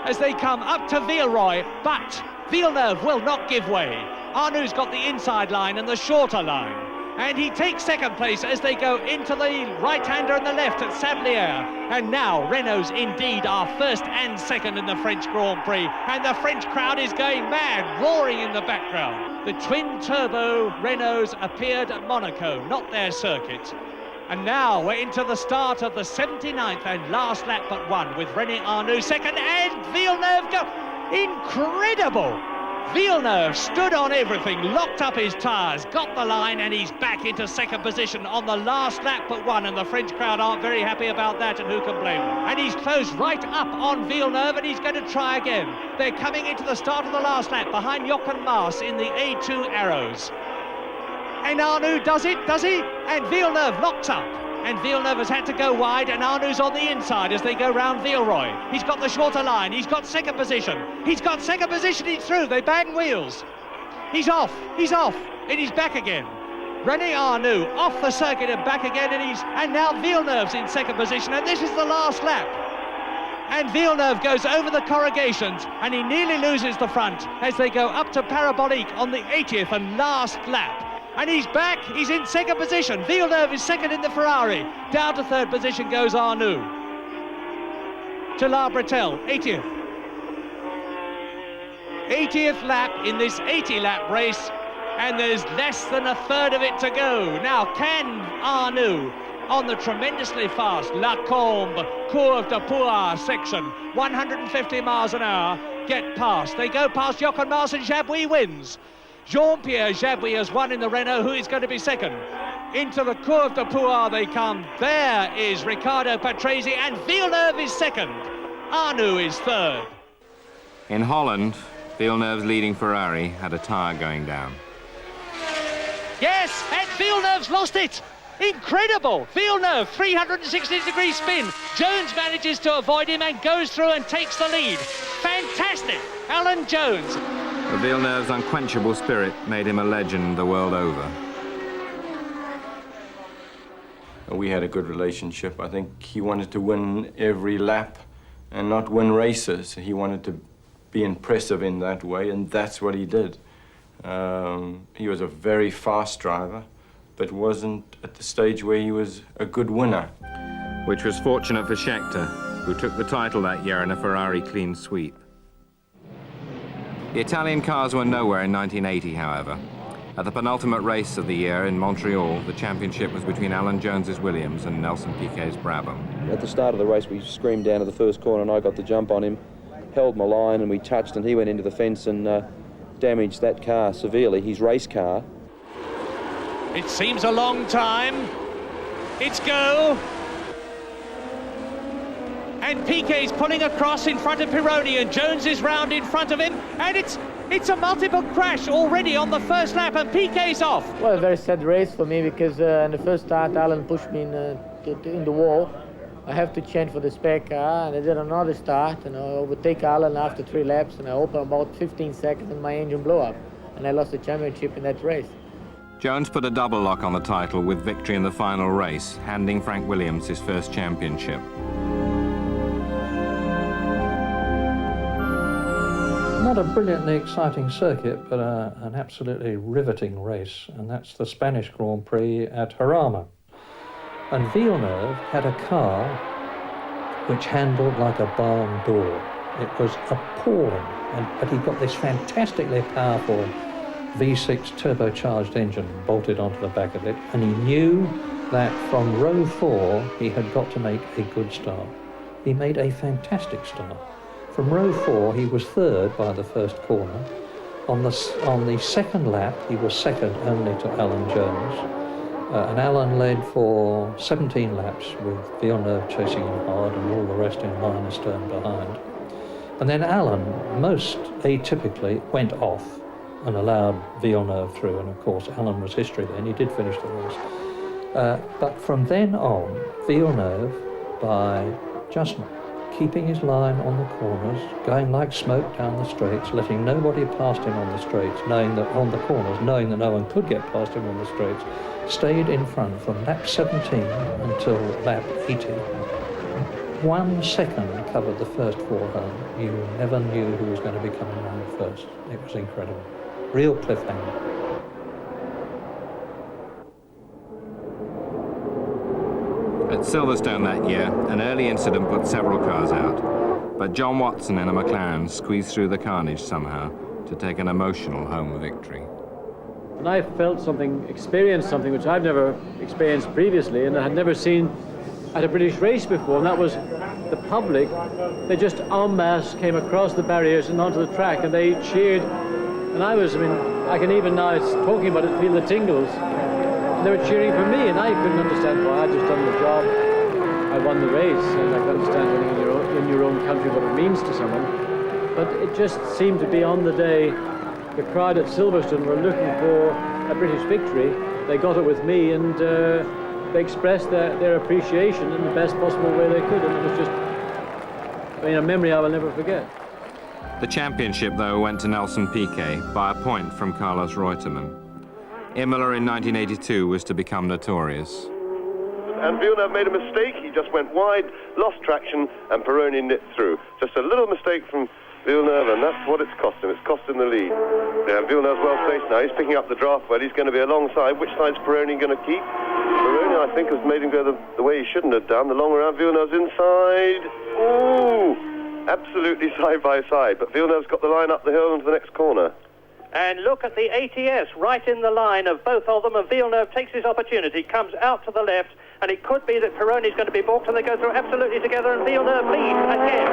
as they come up to Villeroy, but Villeneuve will not give way. Arnou's got the inside line and the shorter line, and he takes second place as they go into the right-hander and the left at Sablière. And now Renault's indeed are first and second in the French Grand Prix, and the French crowd is going mad, roaring in the background. The twin-turbo Renaults appeared at Monaco, not their circuit. And now we're into the start of the 79th and last lap but one, with René Arnoux second and Villeneuve go. Incredible! Villeneuve stood on everything, locked up his tyres, got the line, and he's back into second position on the last lap but one, and the French crowd aren't very happy about that, and who can blame them? And he's closed right up on Villeneuve, and he's going to try again. They're coming into the start of the last lap behind Jochen Maas in the A2 Arrows. And Arnoux does it, does he? And Villeneuve locks up. And Villeneuve has had to go wide, and Arnoux's on the inside as they go round Villeroy. He's got the shorter line, he's got second position. He's got second position, he's through, they bang wheels. He's off, and he's back again. René Arnoux off the circuit and back again, and now Villeneuve's in second position, and this is the last lap. And Villeneuve goes over the corrugations, and he nearly loses the front as they go up to Parabolique on the 80th and last lap. And he's back, he's in second position. Villeneuve is second in the Ferrari. Down to third position goes Arnoux. To La Bretelle, 80th. 80th lap in this 80-lap race, and there's less than a third of it to go. Now, can Arnoux, on the tremendously fast La Combe, Courbe de Pouar section, 150 miles an hour, get past? They go past Jochen Maas, and Jabouille wins. Jean-Pierre Jabouille has won in the Renault. Who is going to be second? Into the Courbe de Pouar they come. There is Riccardo Patrese, and Villeneuve is second. Arnoux is third. In Holland, Villeneuve's leading Ferrari had a tyre going down. Yes, and Villeneuve's lost it. Incredible. Villeneuve, 360-degree spin. Jones manages to avoid him and goes through and takes the lead. Fantastic. Alan Jones. But Villeneuve's unquenchable spirit made him a legend the world over. We had a good relationship. I think he wanted to win every lap and not win races. He wanted to be impressive in that way, and that's what he did. He was a very fast driver, but wasn't at the stage where he was a good winner. Which was fortunate for Scheckter, who took the title that year in a Ferrari clean sweep. The Italian cars were nowhere in 1980, however. At the penultimate race of the year in Montreal, the championship was between Alan Jones's Williams and Nelson Piquet's Brabham. At the start of the race, we screamed down to the first corner, and I got the jump on him, held my line, and we touched, and he went into the fence and damaged that car severely, his race car. It seems a long time. It's go. And Piquet's pulling across in front of Pironi, and Jones is round in front of him, and it's a multiple crash already on the first lap, and Piquet's off. Well, a very sad race for me because in the first start, Alan pushed me in the wall. I have to change for the spare car, and I did another start, and I overtake Alan after 3 laps, and I open about 15 seconds, and my engine blew up, and I lost the championship in that race. Jones put a double lock on the title with victory in the final race, handing Frank Williams his first championship. Not a brilliantly exciting circuit, but an absolutely riveting race, and that's the Spanish Grand Prix at Jarama. And Villeneuve had a car which handled like a barn door. It was appalling, but he got this fantastically powerful V6 turbocharged engine bolted onto the back of it, and he knew that from row 4 he had got to make a good start. He made a fantastic start. From row 4 he was third by the first corner. On the second lap he was second only to Alan Jones. And Alan led for 17 laps with Villeneuve chasing him hard and all the rest in line astern behind. And then Alan, most atypically, went off and allowed Villeneuve through, and of course Alan was history then, he did finish the race. But from then on, Villeneuve, by just keeping his line on the corners, going like smoke down the straights, letting nobody past him on the straights, knowing that on the corners, knowing that no one could get past him on the straights, stayed in front from lap 17 until lap 80. 1 second covered the first 4 home. You never knew who was going to be coming around first. It was incredible. Real cliffhanger. At Silverstone that year, an early incident put several cars out, but John Watson in a McLaren squeezed through the carnage somehow to take an emotional home victory. And I felt something, experienced something which I've never experienced previously and I had never seen at a British race before, and that was the public. They just en masse came across the barriers and onto the track, and they cheered. And I can even now, talking about it, feel the tingles. And they were cheering for me, and I couldn't understand why. I'd just done the job. I won the race, and I can understand winning in your own country what it means to someone. But it just seemed to be on the day the crowd at Silverstone were looking for a British victory. They got it with me, and they expressed their appreciation in the best possible way they could, and it was just a memory I will never forget. The championship, though, went to Nelson Piquet by a point from Carlos Reutemann. Imola in 1982 was to become notorious. And Villeneuve made a mistake. He just went wide, lost traction, and Pironi nipped through. Just a little mistake from Villeneuve, and that's what it's cost him. It's cost him the lead. Yeah, Villeneuve's well placed now. He's picking up the draft well. He's going to be alongside. Which side's Pironi going to keep? Pironi, I think, has made him go the way he shouldn't have done. The long around, Villeneuve's inside. Ooh! Absolutely side by side. But Villeneuve's got the line up the hill into the next corner. And look at the ATS right in the line of both of them, and Villeneuve takes his opportunity, comes out to the left, and it could be that Pironi's going to be balked, and they go through absolutely together, and Villeneuve leads again.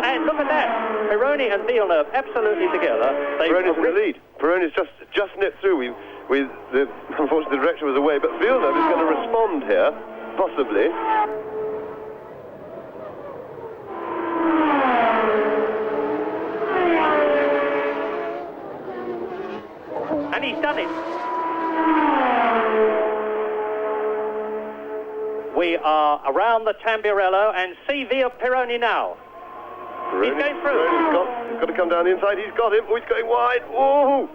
And look at that, Pironi and Villeneuve absolutely together. Pironi's in the lead. Pironi's just nipped through. Unfortunately, the direction was away, but Villeneuve is going to respond here, possibly. And he's done it. We are around the Tamburello and see Pironi now. He's going through. He's got to come down the inside. He's got him. Oh, he's going wide. Oh!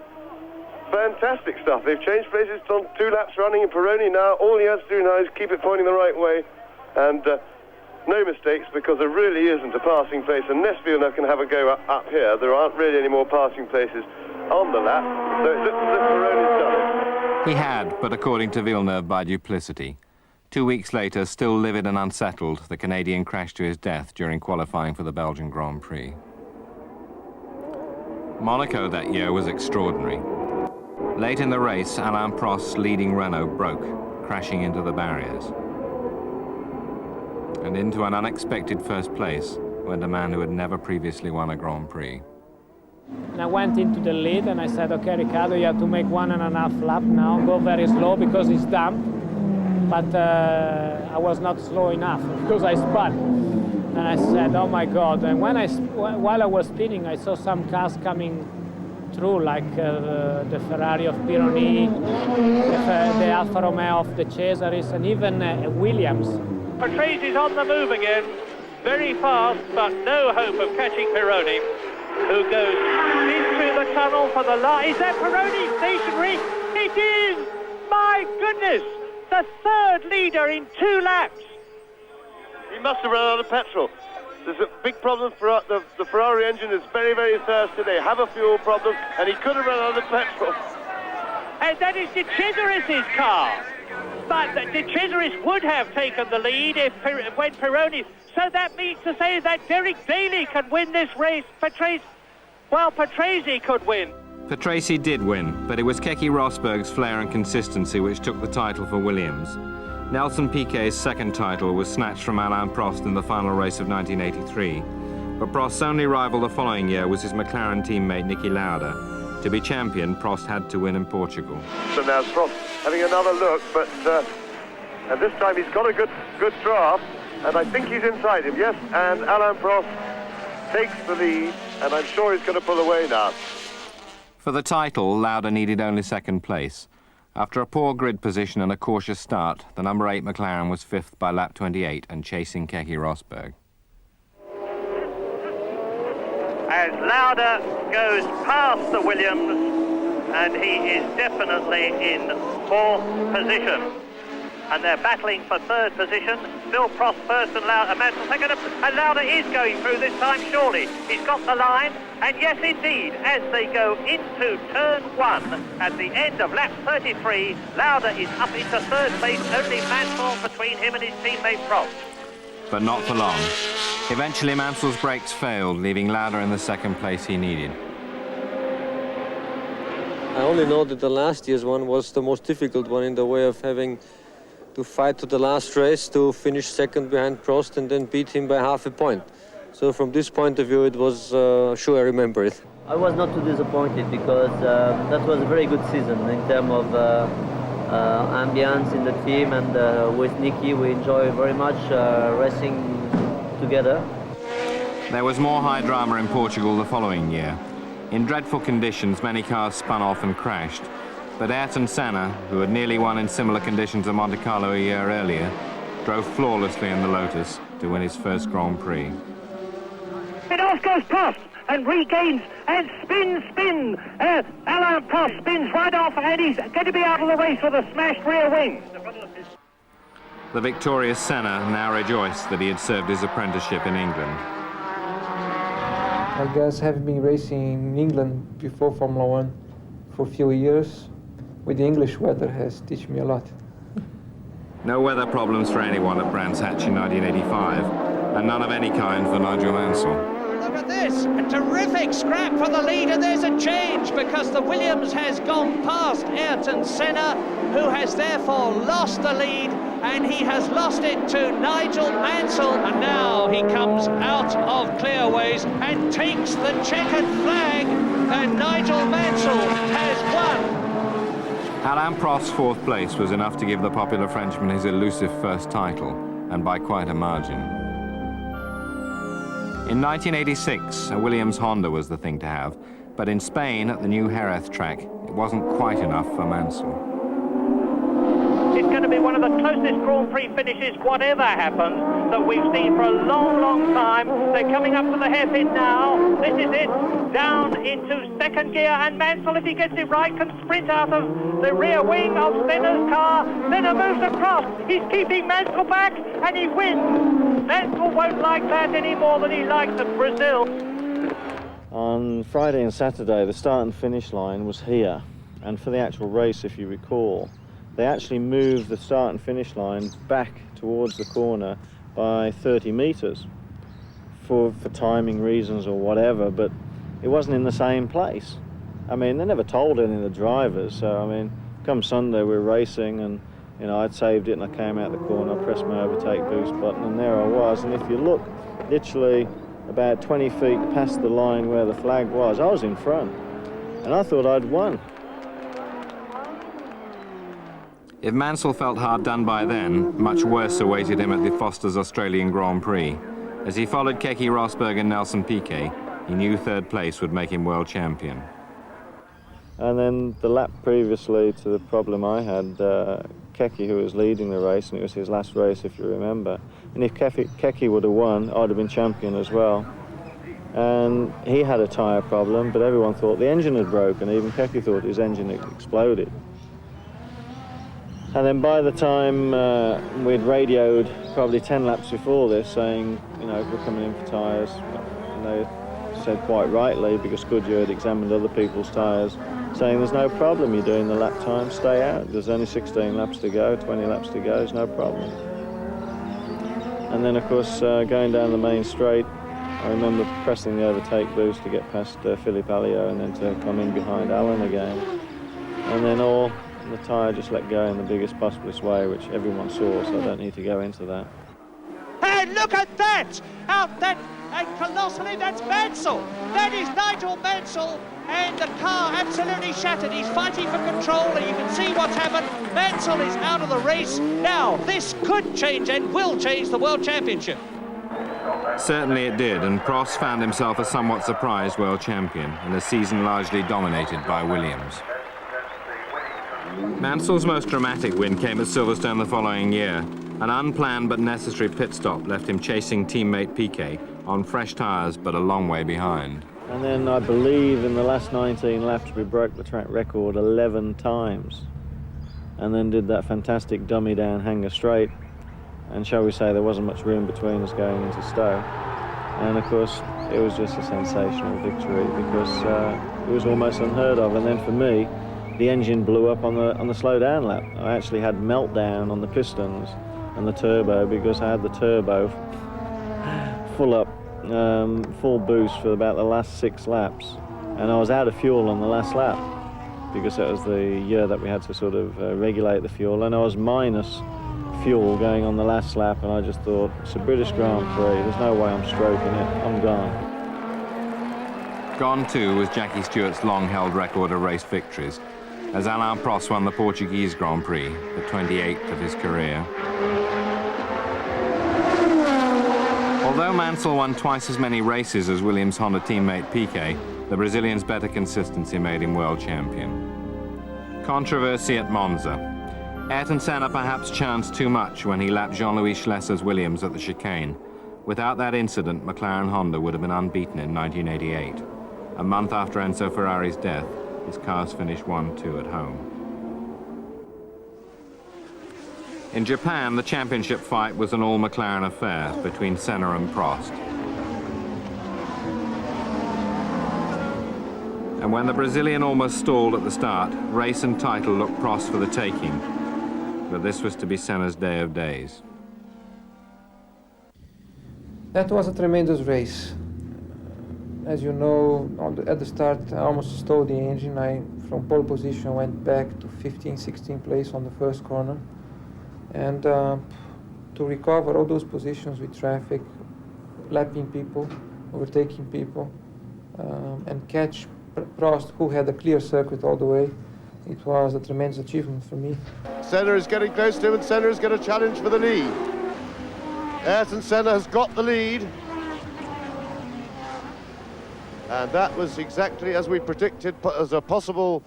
Fantastic stuff. They've changed places on 2 laps running, and Pironi now, all he has to do now is keep it pointing the right way. And no mistakes, because there really isn't a passing place. Unless Villeneuve can have a go up here, there aren't really any more passing places on the lap. So it looks as if Pironi's done it. He had, but according to Villeneuve, by duplicity. 2 weeks later, still livid and unsettled, the Canadian crashed to his death during qualifying for the Belgian Grand Prix. Monaco that year was extraordinary. Late in the race, Alain Prost's leading Renault broke, crashing into the barriers. And into an unexpected first place went a man who had never previously won a Grand Prix. And I went into the lead and I said, okay, Riccardo, you have to make 1.5 lap now, go very slow because it's damp. But I was not slow enough because I spun. And I said, oh my God. And while I was spinning, I saw some cars coming through, like the Ferrari of Pironi, the Alfa Romeo of the Cesaris, and even Williams. Patrese is on the move again, very fast, but no hope of catching Pironi, who goes into the tunnel for the line. Is that Pironi stationary? It is! My goodness! The third leader in 2 laps. He must have run out of petrol. There's a big problem for the Ferrari engine is very, very thirsty. They have a fuel problem, and he could have run out of petrol. And that is De Cesaris's car. But De Cesaris would have taken the lead when Pironi... So that means to say that Derek Daly can win this race. Patrese could win. Patrese did win, but it was Keke Rosberg's flair and consistency which took the title for Williams. Nelson Piquet's second title was snatched from Alain Prost in the final race of 1983, but Prost's only rival the following year was his McLaren teammate Niki Lauda. To be champion, Prost had to win in Portugal. So now Prost having another look, but and this time he's got a good draft, and I think he's inside him, yes, and Alain Prost takes the lead, and I'm sure he's going to pull away now. For the title, Lauda needed only second place. After a poor grid position and a cautious start, the number 8 McLaren was 5th by lap 28 and chasing Keke Rosberg. As Lauda goes past the Williams, and he is definitely in 4th position. And they're battling for 3rd position. Still Prost first and Mansell second. And Lauda is going through this time, surely. He's got the line. And yes, indeed, as they go into turn 1, at the end of lap 33, Lauda is up into 3rd place. Only Mansell between him and his teammate Prost. But not for long. Eventually, Mansell's brakes failed, leaving Lauda in the second place he needed. I only know that the last year's one was the most difficult one in the way of having to fight to the last race to finish second behind Prost and then beat him by half a point. So from this point of view, it was, sure I remember it. I was not too disappointed because that was a very good season in terms of ambience in the team, and with Niki we enjoy very much racing together. There was more high drama in Portugal the following year. In dreadful conditions, many cars spun off and crashed. But Ayrton Senna, who had nearly won in similar conditions at Monte Carlo a year earlier, drove flawlessly in the Lotus to win his first Grand Prix. It off goes Prost and regains and spins. Alain Prost spins right off, and he's going to be out of the race with a smashed rear wing. The victorious Senna now rejoiced that he had served his apprenticeship in England. I guess having been racing in England before Formula One for a few years, with the English weather has taught me a lot. No weather problems for anyone at Brands Hatch in 1985, and none of any kind for Nigel Mansell. Look at this, a terrific scrap for the lead, and there's a change because the Williams has gone past Ayrton Senna, who has therefore lost the lead, and he has lost it to Nigel Mansell, and now he comes out of clearways and takes the checkered flag, and Nigel Mansell has won. Alain Prost's 4th place was enough to give the popular Frenchman his elusive first title, and by quite a margin. In 1986, a Williams Honda was the thing to have, but in Spain, at the new Jerez track, it wasn't quite enough for Mansell. It's going to be one of the closest Grand Prix finishes, whatever happens, that we've seen for a long, long time. They're coming up to the hairpin now. This is it. Down into second gear, and Mansell, if he gets it right, can sprint out of the rear wing of Senna's car. Senna moves across. He's keeping Mansell back, and he wins. Mansell won't like that any more than he likes at Brazil. On Friday and Saturday, the start and finish line was here, and for the actual race, if you recall, they actually moved the start and finish line back towards the corner by 30 metres for timing reasons or whatever, but it wasn't in the same place. I mean, they never told any of the drivers, so I mean, come Sunday we were racing, and you know, I'd saved it and I came out the corner, I pressed my overtake boost button, and there I was. And if you look, literally about 20 feet past the line where the flag was, I was in front, and I thought I'd won. If Mansell felt hard done by then, much worse awaited him at the Foster's Australian Grand Prix. As he followed Keke Rosberg and Nelson Piquet, he knew 3rd place would make him world champion. And then the lap previously to the problem I had, Keke, who was leading the race, and it was his last race if you remember, and if Keke would have won, I'd have been champion as well. And he had a tyre problem, but everyone thought the engine had broken. Even Keke thought his engine had exploded. And then by the time we'd radioed probably 10 laps before this saying, you know, we're coming in for tyres, and they said quite rightly, because Goodyear had examined other people's tyres, saying there's no problem, you're doing the lap time, stay out. There's only 16 laps to go, 20 laps to go, there's no problem. And then, of course, going down the main straight, I remember pressing the overtake boost to get past Philippe Alliot and then to come in behind Alan again. And then the tyre just let go in the biggest possible way, which everyone saw, so I don't need to go into that. Hey, look at that! Out that, and colossally, that's Mansell! That is Nigel Mansell, and the car absolutely shattered. He's fighting for control, and you can see what's happened. Mansell is out of the race. Now, this could change and will change the World Championship. Certainly it did, and Prost found himself a somewhat surprised world champion in a season largely dominated by Williams. Mansell's most dramatic win came at Silverstone the following year. An unplanned but necessary pit stop left him chasing teammate Piquet on fresh tyres but a long way behind. And then I believe in the last 19 laps we broke the track record 11 times, and then did that fantastic dummy down hanger straight, and shall we say there wasn't much room between us going into Stowe. And of course it was just a sensational victory because it was almost unheard of. And then for me, the engine blew up on the slow down lap. I actually had meltdown on the pistons and the turbo because I had the turbo full up, full boost for about the last 6 laps, and I was out of fuel on the last lap because that was the year that we had to sort of regulate the fuel, and I was minus fuel going on the last lap, and I just thought, it's a British Grand Prix, there's no way I'm stroking it, I'm gone. Gone too was Jackie Stewart's long-held record of race victories, as Alain Prost won the Portuguese Grand Prix, the 28th of his career. Although Mansell won twice as many races as Williams' Honda teammate Piquet, the Brazilian's better consistency made him world champion. Controversy at Monza. Ayrton Senna perhaps chanced too much when he lapped Jean-Louis Schlesser's Williams at the chicane. Without that incident, McLaren Honda would have been unbeaten in 1988. A month after Enzo Ferrari's death, his cars finished 1-2 at home. In Japan, the championship fight was an all-McLaren affair between Senna and Prost. And when the Brazilian almost stalled at the start, race and title looked Prost for the taking. But this was to be Senna's day of days. That was a tremendous race. As you know, at the start, I almost stole the engine. From pole position, went back to 15th, 16th place on the first corner. And to recover all those positions with traffic, lapping people, overtaking people, and catch Prost, who had a clear circuit all the way, it was a tremendous achievement for me. Senna is getting close to him, and Senna is going to challenge for the lead. Ayrton Senna has got the lead. And that was exactly as we predicted as a possible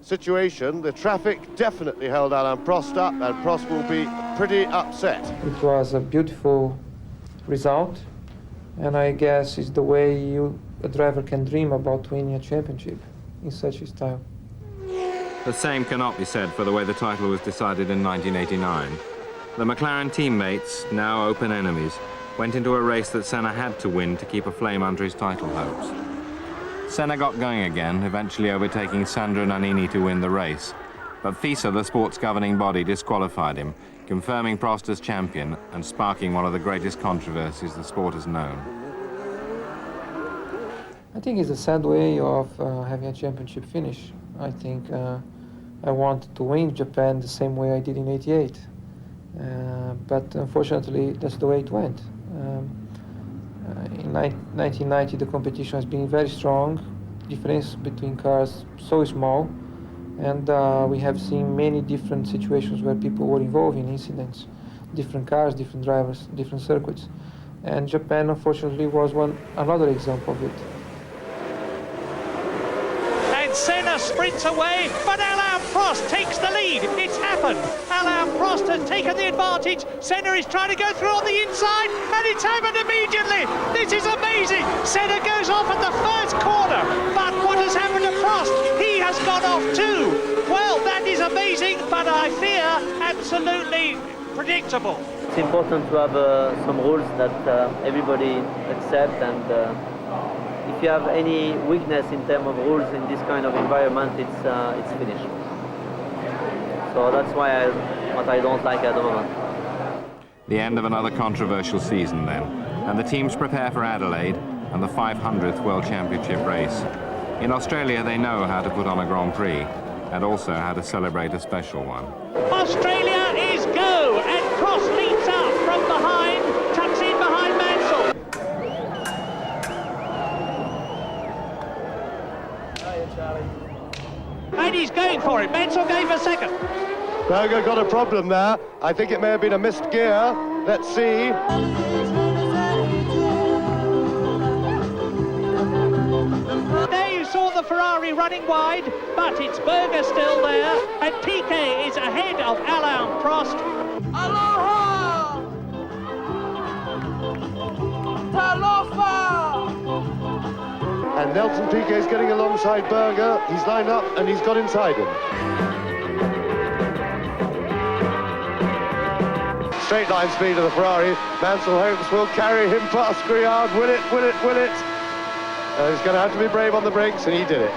situation. The traffic definitely held Alain Prost up, and Prost will be pretty upset. It was a beautiful result, and I guess it's the way a driver can dream about winning a championship in such a style. The same cannot be said for the way the title was decided in 1989. The McLaren teammates, now open enemies, went into a race that Senna had to win to keep a flame under his title hopes. Senna got going again, eventually overtaking Sandro Nannini to win the race. But FISA, the sport's governing body, disqualified him, confirming Prost as champion and sparking one of the greatest controversies the sport has known. I think it's a sad way of having a championship finish. I think I wanted to win Japan the same way I did in '88. But unfortunately, that's the way it went. In 1990, the competition has been very strong. Difference between cars so small, and we have seen many different situations where people were involved in incidents. Different cars, different drivers, different circuits. And Japan, unfortunately, was another example of it. And Senna sprints away, but Alain Alain Prost takes the lead. It's happened. Alain Prost has taken the advantage. Senna is trying to go through on the inside, and it's happened immediately. This is amazing. Senna goes off at the first corner, but what has happened to Prost? He has gone off too. Well, that is amazing, but I fear absolutely predictable. It's important to have some rules that everybody accepts, and if you have any weakness in terms of rules in this kind of environment, it's finished. So that's why what I don't like at the moment. The end of another controversial season then, and the teams prepare for Adelaide and the 500th World Championship race. In Australia, they know how to put on a Grand Prix and also how to celebrate a special one. Australia is go, and Prost leads up from behind, tucks in behind Mansell. And he's going for it. Mansell going for second. Berger got a problem there. I think it may have been a missed gear. Let's see. There you saw the Ferrari running wide, but it's Berger still there, and Piquet is ahead of Alain Prost. Aloha! Talofa! And Nelson Piquet is getting alongside Berger. He's lined up and he's got inside him. Straight line speed of the Ferrari. Mansell hopes will carry him past Griard. Will it, will it, will it? He's going to have to be brave on the brakes, and he did it.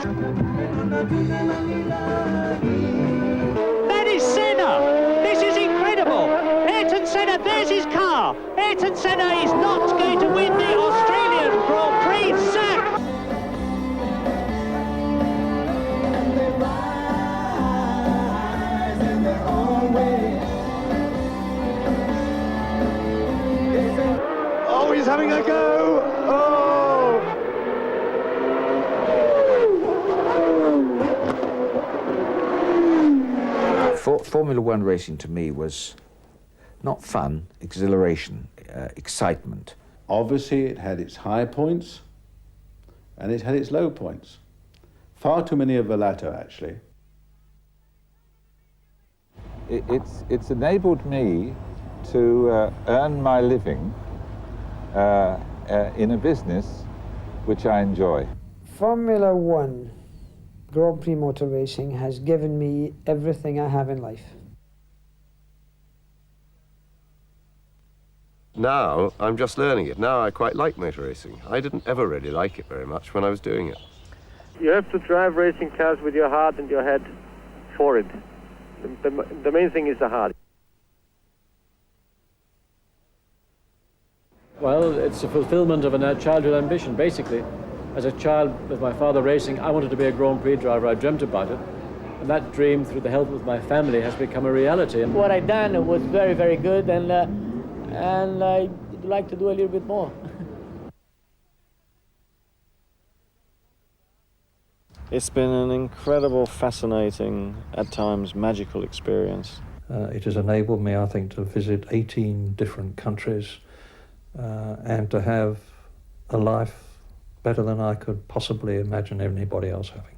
That is Senna. This is incredible. Ayrton Senna, there's his car. Ayrton Senna is not going to win the Australian Grand Prix. Sack. Oh, he's having a go. Oh! Formula One racing to me was not fun, exhilaration, excitement. Obviously, it had its high points and it had its low points. Far too many of the latter, actually. It's enabled me to earn my living in a business which I enjoy. Formula One Grand Prix motor racing has given me everything I have in life. Now, I'm just learning it. Now I quite like motor racing. I didn't ever really like it very much when I was doing it. You have to drive racing cars with your heart and your head for it. The main thing is the heart. Well, it's a fulfillment of a childhood ambition, basically. As a child, with my father racing, I wanted to be a Grand Prix driver. I dreamt about it. And that dream, through the help of my family, has become a reality. What I done was very, very good, and I'd like to do a little bit more. It's been an incredible, fascinating, at times magical experience. It has enabled me, I think, to visit 18 different countries and to have a life better than I could possibly imagine anybody else having.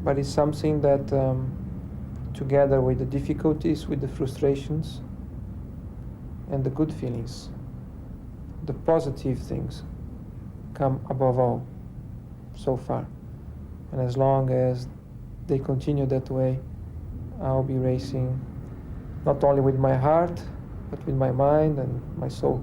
But it's something that, together with the difficulties, with the frustrations, and the good feelings, the positive things come above all so far. And as long as they continue that way, I'll be racing not only with my heart, but with my mind and my soul.